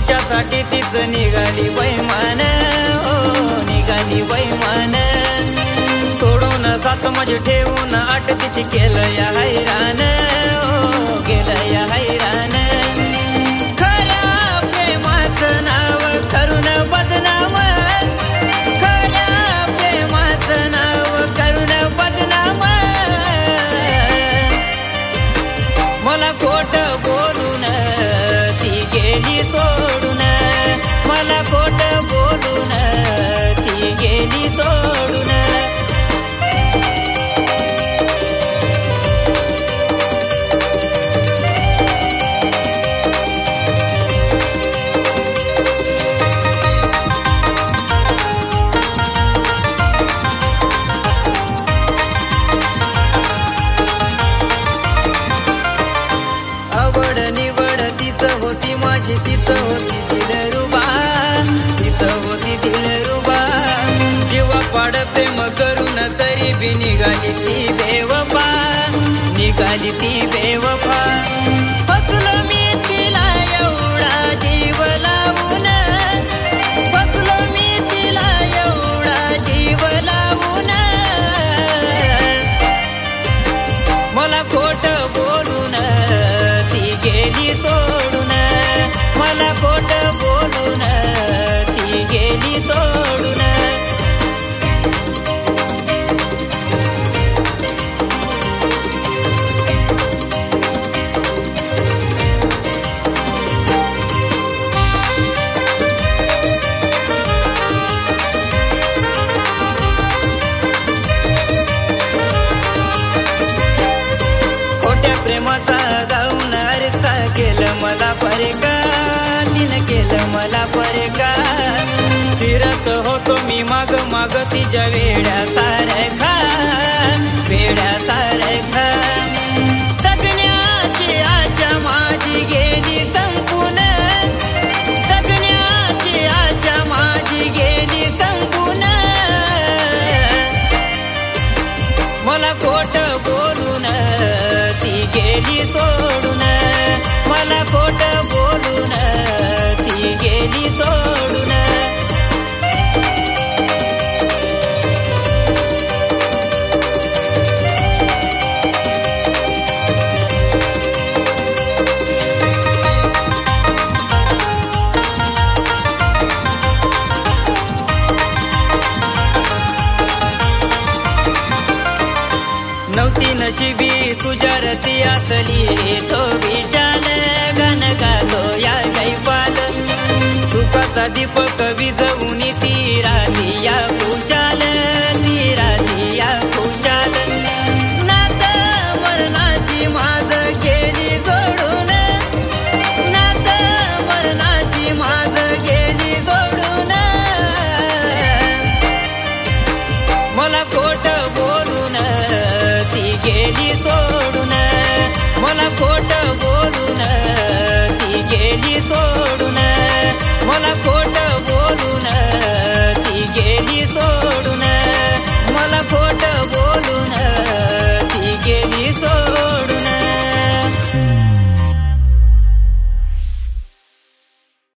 तिच्यासाठी तीच निघाली बैमान, ओ निघाली बैमान. सोडून सात माझे ठेवून आठ तिची केलं या हैराण, ओ केलं या हैराण. खऱ्या प्रेमाचं नाव करून बदनाम, खऱ्या प्रेमाचं नाव करून बदनाम. मला खोट बोलून ती गेली सोडून, मला खोट बोलून ती गेली सोडून. आवड निवड तिचं होती माझी, तिचं होती दिलरुबा, तिचं होती दिलरुबा. जीवा पाड प्रेम करून तरी बी निघाली ती बेवफा, निघाली ती बेवफा. फसलो मी तिला एवढा जीव लावून, फसलो मी तिला एवढा जीव लावून. मला खोट बोलून ती गेली सोडून, मला खोट बोलून ती गेली सोडून. खोट्या प्रेमाचा जाऊन आरसा केलं मला परेका, तिनं केलं मला परेका. फिरत होतो मी माग माग तिच्या वेड्या सारखा, वेड्या सारखा. जगण्याची आशा माझी गेली संपून, जगण्याची आशा माझी गेली संपून. मला खोट बोलून ती गेली सोडून, मला खोट बोलून ती गेली सोडून. नव्हती नशिबी तुझ्या रती असली, तो विशाल गान गातो या जयपाल. सुखाचा दीपक विझवून ती राधी या खुशा,